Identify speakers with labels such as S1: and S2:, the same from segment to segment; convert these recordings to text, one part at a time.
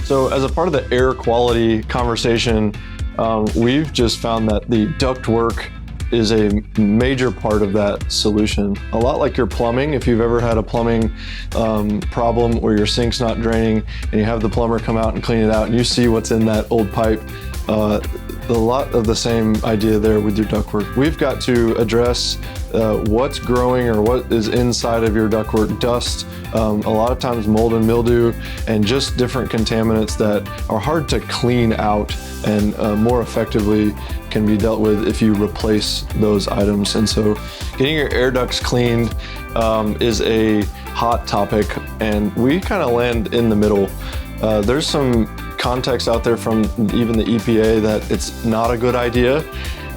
S1: So as a part of the air quality conversation, we've just found that the duct work is a major part of that solution. A lot like your plumbing, if you've ever had a plumbing problem where your sink's not draining and you have the plumber come out and clean it out and you see what's in that old pipe, a lot of the same idea there with your ductwork. We've got to address what's growing or what is inside of your ductwork, dust, a lot of times mold and mildew, and just different contaminants that are hard to clean out and more effectively can be dealt with if you replace those items. And so getting your air ducts cleaned is a hot topic, and we kind of land in the middle. There's some context out there from even the EPA that it's not a good idea,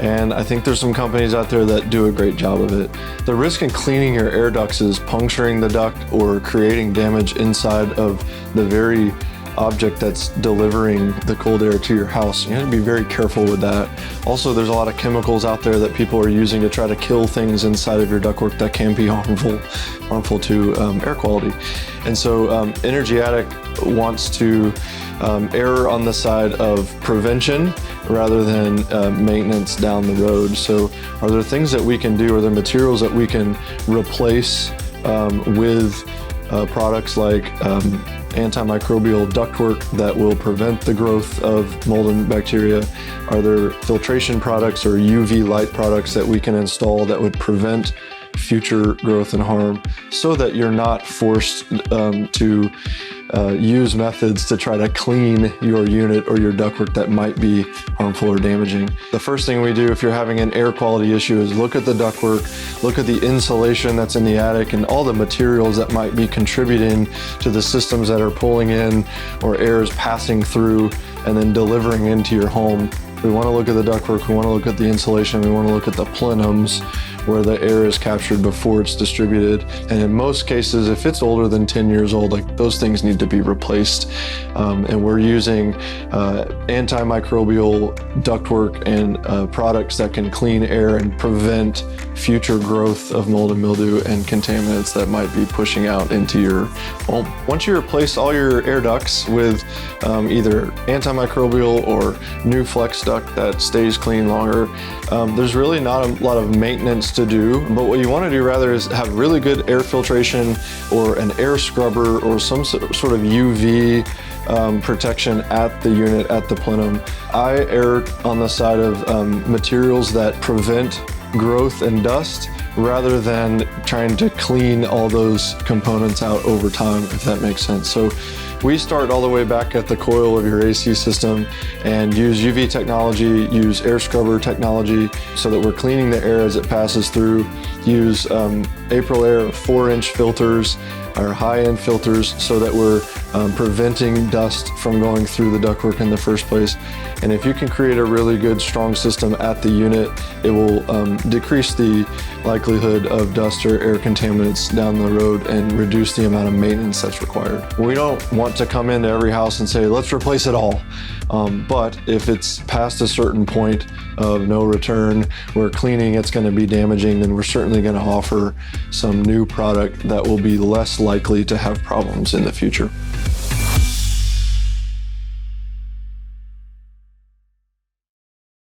S1: and I think there's some companies out there that do a great job of it. The risk in cleaning your air ducts is puncturing the duct or creating damage inside of the very object that's delivering the cold air to your house. You have to be very careful with that. Also, there's a lot of chemicals out there that people are using to try to kill things inside of your ductwork that can be harmful to air quality. And so Energy Attic wants to err on the side of prevention rather than maintenance down the road. So are there things that we can do? Are there materials that we can replace with products like antimicrobial ductwork that will prevent the growth of mold and bacteria? Are there filtration products or UV light products that we can install that would prevent future growth and harm, so that you're not forced to use methods to try to clean your unit or your ductwork that might be harmful or damaging? The first thing we do if you're having an air quality issue is look at the ductwork, look at the insulation that's in the attic and all the materials that might be contributing to the systems that are pulling in or air is passing through and then delivering into your home. We want to look at the ductwork, we want to look at the insulation, we want to look at the plenums where the air is captured before it's distributed. And in most cases, if it's older than 10 years old, like those things need to be replaced. And we're using antimicrobial ductwork and products that can clean air and prevent future growth of mold and mildew and contaminants that might be pushing out into your home. Once you replace all your air ducts with either antimicrobial or new flex duct that stays clean longer, there's really not a lot of maintenance to do, but what you want to do rather is have really good air filtration or an air scrubber or some sort of UV protection at the unit, at the plenum. I err on the side of materials that prevent growth and dust rather than trying to clean all those components out over time, if that makes sense. So we start all the way back at the coil of your AC system and use UV technology, use air scrubber technology so that we're cleaning the air as it passes through. Use Aprilaire 4-inch filters or high-end filters so that we're preventing dust from going through the ductwork in the first place. And if you can create a really good, strong system at the unit, it will decrease the likelihood of dust or air contaminants down the road and reduce the amount of maintenance that's required. We don't want to come into every house and say, let's replace it all. But if it's past a certain point of no return where cleaning it's going to be damaging, then we're certainly going to offer some new product that will be less likely to have problems in the future.